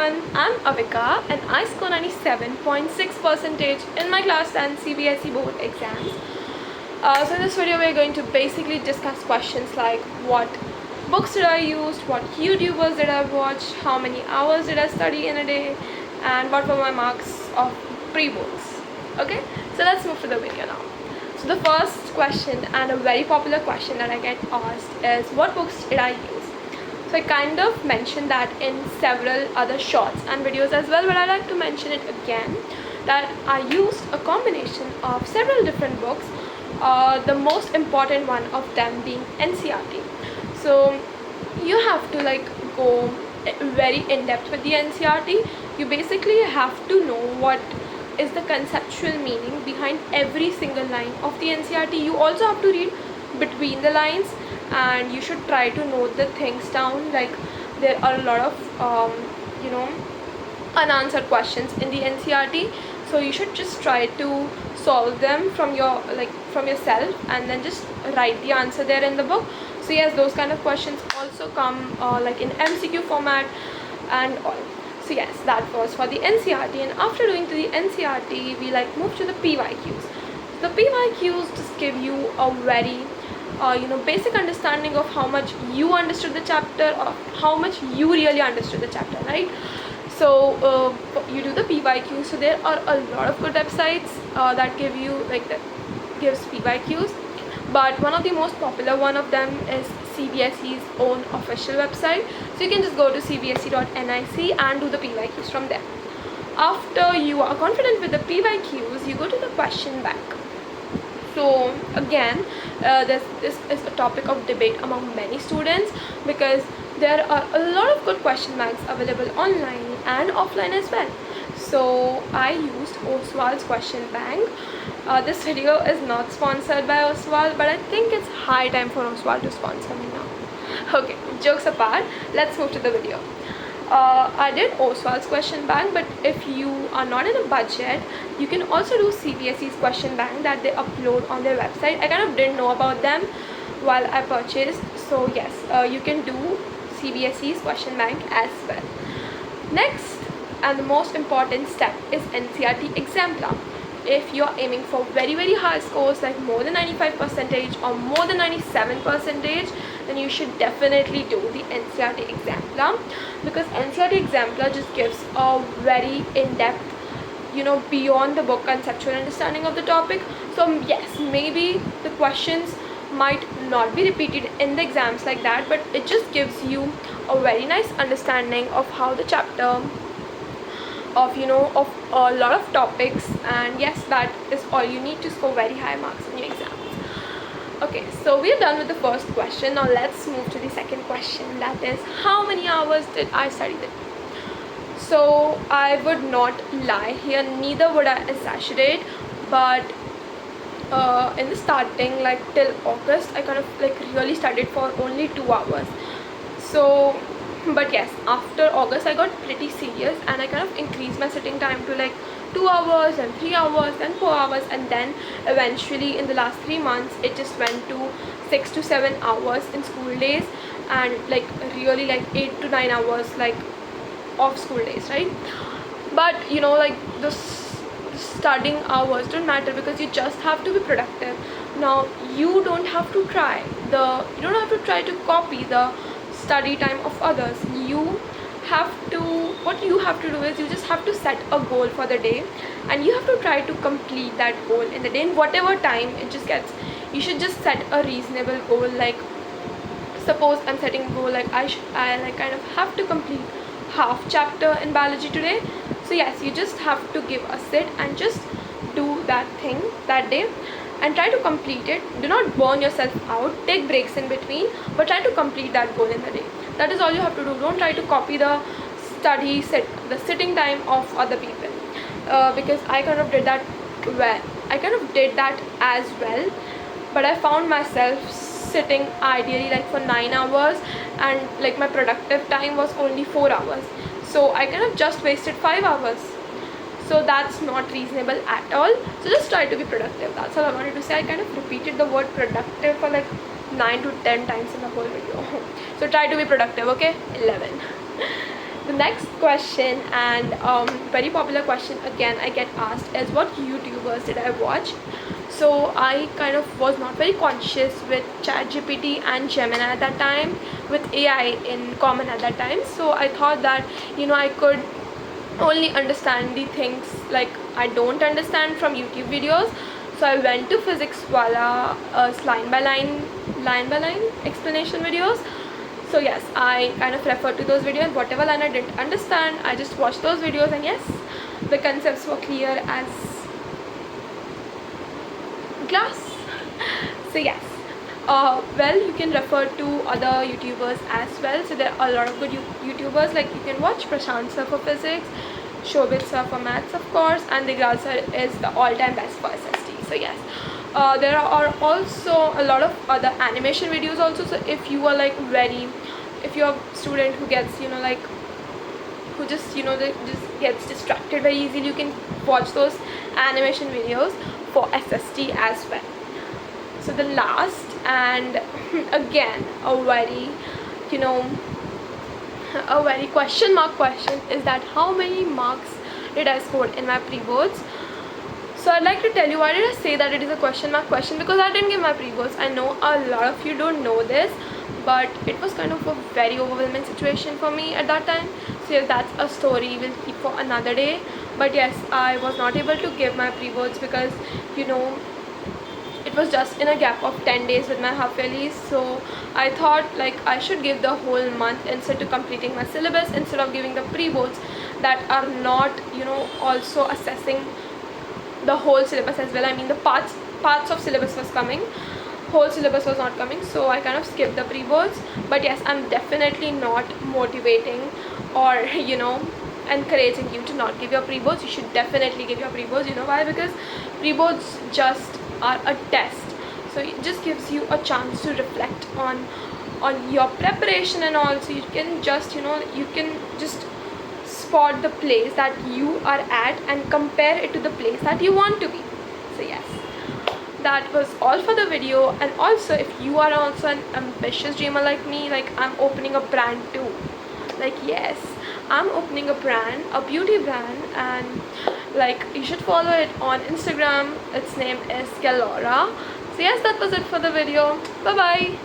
everyone, I'm Avika and I scored 97.6% in my class 10 CBSE board exams. So in this video we're going to basically discuss questions like what books did I use, what YouTubers did I watch, how many hours did I study in a day, and what were my marks of pre-boards. Okay, so let's move to the video now. So the first question, and a very popular question that I get asked, is what books did I use? So I kind of mentioned that in several other shorts and videos as well, but I like to mention it again that I used a combination of several different books, the most important one of them being NCERT. So you have to go very in depth with the NCERT. You basically have to know what is the conceptual meaning behind every single line of the NCERT. You also have to read between the lines, and you should try to note the things down. Like there are a lot of unanswered questions in the NCERT, so you should just try to solve them from yourself and then just write the answer there in the book. So yes, those kind of questions also come in MCQ format and all. So yes, that was for the NCERT, and after doing to the NCERT we move to the PYQs. The PYQs just give you a very basic understanding of how much you understood the chapter or how much you really understood the chapter, right? So you do the PYQ. So there are a lot of good websites that give you gives PYQs, but one of the most popular one of them is CBSE's own official website. So you can just go to cbse.nic and do the PYQs from there. After you are confident with the PYQs, you go to the question bank. So again, this is a topic of debate among many students because there are a lot of good question banks available online and offline as well. So I used Oswald's question bank. This video is not sponsored by Oswald, but I think it's high time for Oswald to sponsor me now. Okay, jokes apart, let's move to the video. I did Oswald's question bank, but if you are not in a budget, you can also do CBSE's question bank that they upload on their website. I kind of didn't know about them while I purchased, so yes, you can do CBSE's question bank as well. Next and the most important step is NCERT exam plan. If you are aiming for very high scores like more than 95% or more than 97%, then you should definitely do the NCERT exam plan, because NCERT exam plan just gives a very in-depth, beyond the book conceptual understanding of the topic. So yes, maybe the questions might not be repeated in the exams like that, but it just gives you a very nice understanding of how the chapter of a lot of topics, and yes, that is all you need to score very high marks in your exams. Okay, so we are done with the first question. Now let's move to the second question, that is how many hours did I study it? So I would not lie here, neither would I exaggerate, but in the starting, till August, I kind of really studied for only 2 hours. So but yes, after August I got pretty serious and I kind of increased my sitting time to 2 hours and 3 hours and 4 hours, and then eventually in the last 3 months it just went to 6 to 7 hours in school days, and really 8 to 9 hours off school days, right? But the studying hours don't matter because you just have to be productive. Now you don't have to try to copy the study time of others. What you have to do is you just have to set a goal for the day, and you have to try to complete that goal in the day in whatever time it just gets. You should just set a reasonable goal. Suppose I'm setting a goal I kind of have to complete half chapter in biology today. So yes, you just have to give a sit and just do that thing that day and try to complete it. Do not burn yourself out, take breaks in between, but try to complete that goal in the day. That is all you have to do. Don't try to copy the sitting time of other people, because I kind of did that as well, but I found myself sitting ideally for 9 hours, and my productive time was only 4 hours, so I kind of just wasted 5 hours. So that's not reasonable at all. So just try to be productive. That's all I wanted to say. I kind of repeated the word productive for 9 to 10 times in the whole video. So try to be productive, okay? 11. The next question, and very popular question again I get asked, is what YouTubers did I watch. So I kind of was not very conscious with ChatGPT and Gemini at that time, with AI in common at that time. So I thought that I could only understand the things like I don't understand from YouTube videos. So I went to Physics Wala line by line explanation videos. So yes, I kind of referred to those videos, and whatever line I didn't understand, I just watched those videos, and yes, the concepts were clear as glass. So yes, well, you can refer to other YouTubers as well. So there are a lot of good YouTubers, like you can watch Prashant sir for physics, Shobit sir for maths of course, and Digral sir is the all-time best for SST. So yes, there are also a lot of other animation videos also. So if you are like if you're a student who gets like who just they just gets distracted very easily, you can watch those animation videos for SST as well. So the last and again a very a very question mark question is that how many marks did I score in my pre-boards. So I'd like to tell you, why did I say that it is a question mark question, because I didn't give my pre-boards. I know a lot of you don't know this, but it was kind of a very overwhelming situation for me at that time. So yes, that's a story we'll keep for another day. But yes, I was not able to give my pre-boards because it was just in a gap of 10 days with my half yearlies. So I thought like I should give the whole month instead to completing my syllabus, instead of giving the pre-boards that are not also assessing the whole syllabus as well. I mean the parts of syllabus was coming, whole syllabus was not coming, so I kind of skipped the pre-boards. But yes, I'm definitely not motivating or encouraging you to not give your pre-boards. You should definitely give your pre-boards. You know why? Because pre-boards just are a test, so it just gives you a chance to reflect on your preparation, and also you can just you can just spot the place that you are at and compare it to the place that you want to be. So yes, that was all for the video. And also, if you are also an ambitious dreamer like me, like I'm opening a brand too, like yes, I'm opening a brand, a beauty brand, and like you should follow it on Instagram. Its name is Galora. So yes, that was it for the video. Bye bye.